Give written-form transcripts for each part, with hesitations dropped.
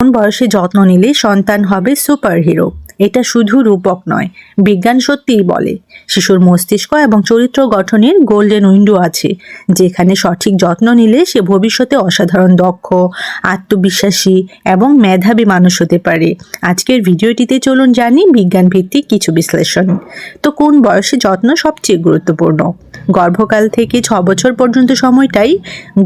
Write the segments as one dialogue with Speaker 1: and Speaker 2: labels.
Speaker 1: কোন বয়সে যত্ন নিলে সন্তান হবে সুপার হিরো? এটা শুধু রূপক নয়, বিজ্ঞান সত্যিই বলে শিশুর মস্তিষ্ক এবং চরিত্র গঠনের গোল্ডেন উইন্ডো আছে, যেখানে সঠিক যত্ন নিলে সে ভবিষ্যতে অসাধারণ দক্ষ, আত্মবিশ্বাসী এবং মেধাবী মানুষ হতে পারে। আজকের ভিডিওটিতে চলুন জানি বিজ্ঞান ভিত্তিক কিছু বিশ্লেষণ। তো কোন বয়সে যত্ন সবচেয়ে গুরুত্বপূর্ণ? গর্ভকাল থেকে 6 বছর পর্যন্ত সময়টাই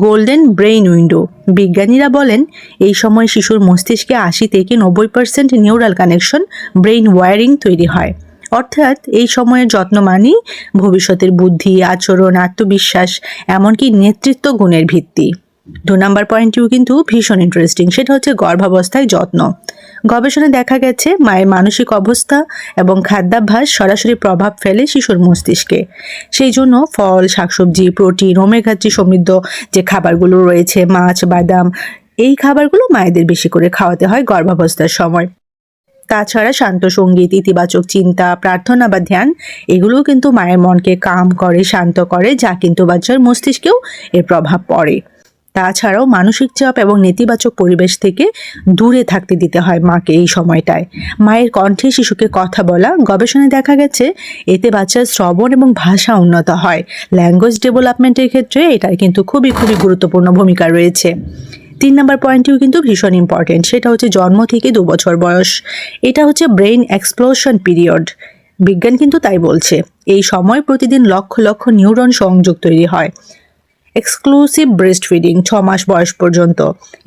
Speaker 1: গোল্ডেন ব্রেইন উইন্ডো। বিজ্ঞানীরা বলেন এই সময় শিশুর মস্তিষ্কে 80 থেকে 90% নিউরাল কানেকশন, ব্রেইন ওয়্যারিং তৈরি হয়। অর্থাৎ এই সময়ের যত্ন মানেই ভবিষ্যতের বুদ্ধি, আচরণ, আত্মবিশ্বাস, এমনকি নেতৃত্ব গুণের ভিত্তি। 2 নম্বর পয়েন্টটিও কিন্তু ভীষণ ইন্টারেস্টিং, সেটা হচ্ছে গর্ভাবস্থায় যত্ন। গবেষণায় দেখা গেছে মায়ের মানসিক অবস্থা এবং খাদ্যাভ্যাস সরাসরি প্রভাব ফেলে শিশুর মস্তিষ্কে। সেই জন্য ফল, শাকসবজি, প্রোটিন, ওমেগা 3 সমৃদ্ধ যে খাবারগুলো রয়েছে, মাছ, বাদাম, এই খাবারগুলো মায়েদের বেশি করে খাওয়াতে হয় গর্ভাবস্থার সময়। তাছাড়া শান্ত সঙ্গীত, ইতিবাচক চিন্তা, প্রার্থনা বা ধ্যান, এগুলোও কিন্তু মায়ের মনকে কাম করে, শান্ত করে, যা কিন্তু বাচ্চার মস্তিষ্কেও এর প্রভাব পড়ে। তাছাড়াও মানসিক চাপ এবং নেতিবাচক পরিবেশ থেকে দূরে থাকতে দিতে হয় মাকে এই সময়টায়। মায়ের কণ্ঠে শিশুকে কথা বলা, গবেষণায় দেখা গেছে এতে বাচ্চার শ্রবণ এবং ভাষা উন্নত হয়। ল্যাঙ্গুয়েজ ডেভেলপমেন্টের ক্ষেত্রে এটার কিন্তু খুবই গুরুত্বপূর্ণ ভূমিকা রয়েছে। 3 নম্বর পয়েন্টটিও কিন্তু ভীষণ ইম্পর্টেন্ট, সেটা হচ্ছে জন্ম থেকে 2 বছর বয়স। এটা হচ্ছে ব্রেইন এক্সপ্লোশন পিরিয়ড। বিজ্ঞান কিন্তু তাই বলছে। এই সময় প্রতিদিন লক্ষ লক্ষ নিউরন সংযোগ তৈরি হয়। এক্সক্লুসিভ ব্রেস্ট ফিডিং 6 মাস বয়স পর্যন্ত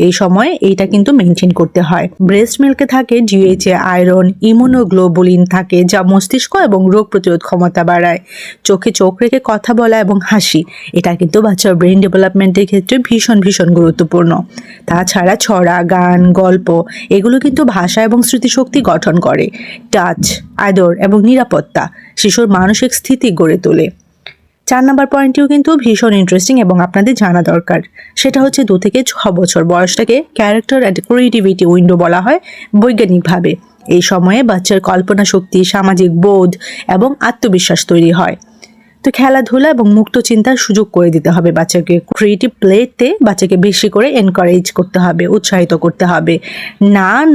Speaker 1: এই সময়ে এইটা কিন্তু মেনটেন করতে হয়। ব্রেস্ট মিল্কে থাকে ডিএইচএ, আয়রন, ইমিউনোগ্লোবুলিন থাকে, যা মস্তিষ্ক এবং রোগ প্রতিরোধ ক্ষমতা বাড়ায়। চোখে চোখ রেখে কথা বলা এবং হাসি, এটা কিন্তু বাচ্চার ব্রেন ডেভেলপমেন্টের ক্ষেত্রে ভীষণ গুরুত্বপূর্ণ। তাছাড়া ছড়া, গান, গল্প, এগুলো কিন্তু ভাষা এবং স্মৃতিশক্তি গঠন করে। টাচ, আদর এবং নিরাপত্তা শিশুর মানসিক স্থিতি গড়ে তোলে। 4 নম্বর পয়েন্টটিও কিন্তু ভীষণ ইন্টারেস্টিং এবং আপনাদের জানা দরকার, সেটা হচ্ছে 2 থেকে 6 বছর বয়সটাকে ক্যারেক্টার অ্যান্ড ক্রিয়েটিভিটি উইন্ডো বলা হয় বৈজ্ঞানিকভাবে। এই সময়ে বাচ্চার কল্পনা শক্তি, সামাজিক বোধ এবং আত্মবিশ্বাস তৈরি হয়। তো খেলাধুলা এবং মুক্ত চিন্তার সুযোগ করে দিতে হবে বাচ্চাকে। ক্রিয়েটিভ প্লেতে বাচ্চাকে বেশি করে এনকারেজ করতে হবে, উৎসাহিত করতে হবে,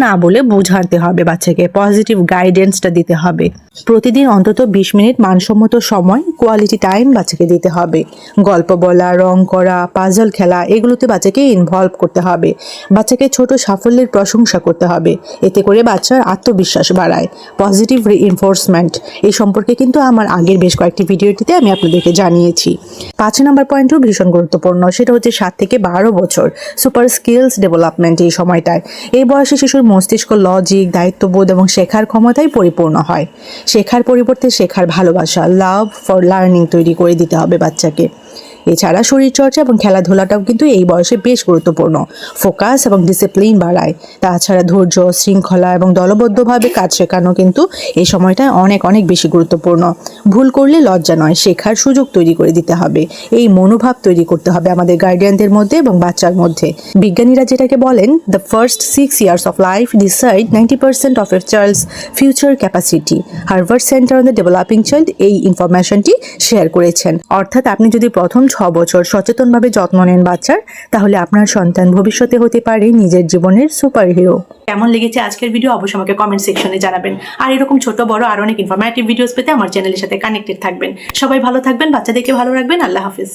Speaker 1: না বলে বোঝাতে হবে বাচ্চাকে, পজিটিভ গাইডেন্সটা দিতে হবে। প্রতিদিন অন্তত 20 মিনিট মানসম্মত সময়, কোয়ালিটি টাইম বাচ্চাকে দিতে হবে। গল্প বলা, রং করা, পাজল খেলা, এগুলোতে বাচ্চাকে ইনভলভ করতে হবে। বাচ্চাকে ছোট সাফল্যের প্রশংসা করতে হবে, এতে করে বাচ্চার আত্মবিশ্বাস বাড়ায়। পজিটিভ রিইনফোর্সমেন্ট, এই সম্পর্কে কিন্তু আমার আগের বেশ কয়েকটি ভিডিওটিতে আমি আপনাদেরকে জানিয়েছি। 5 নম্বর পয়েন্টও ভীষণ গুরুত্বপূর্ণ, সেটা হচ্ছে 7 থেকে 12 বছর সুপার স্কিলস ডেভেলপমেন্ট। এই সময়টায় এই বয়সে শিশুর মস্তিষ্ক লজিক, দায়িত্ববোধ এবং শেখার ক্ষমতায় পরিপূর্ণ হয়। শেখার পরিবর্তে শেখার ভালোবাসা, লাভ ফর লার্নিং তৈরি করে দিতে হবে বাচ্চাকে। এছাড়া শরীরচর্চা এবং খেলাধুলাটাও কিন্তু এই বয়সে বেশ গুরুত্বপূর্ণ। ফোকাস এবং ডিসিপ্লিন বাড়ায়। তাছাড়া ধৈর্য, শৃঙ্খলা এবং দলবদ্ধভাবে কাজ শেখানো কিন্তু এই সময়টায় অনেক বেশি গুরুত্বপূর্ণ। ভুল করলে লজ্জা নয়, শেখার সুযোগ তৈরি করে দিতে হবে। এই মনোভাব তৈরি করতে হবে আমাদের গার্ডিয়ানদের মধ্যে এবং বাচ্চার মধ্যে। বিজ্ঞানীরা যেটাকে বলেন the first 6 years of life decide 90% of a child's future capacity। Harvard centre on the developing child এই ইনফরমেশনটি শেয়ার করেছেন। অর্থাৎ আপনি যদি প্রথম 6 বছর সচেতনভাবে যত্ন নেন বাচ্চার, তাহলে আপনার সন্তান ভবিষ্যতে হতে পারে নিজের জীবনের সুপার হিরো। কেমন লেগেছে আজকের ভিডিও অবশ্যই আমাকে কমেন্ট সেকশনে জানাবেন। আর এরকম ছোট বড় আরো অনেক ইনফরমেটিভ ভিডিওস পেতে আমার চ্যানেলের সাথে কানেক্টেড থাকবেন। সবাই ভালো থাকবেন, বাচ্চাদেরকে ভালো রাখবেন। আল্লাহ হাফিজ।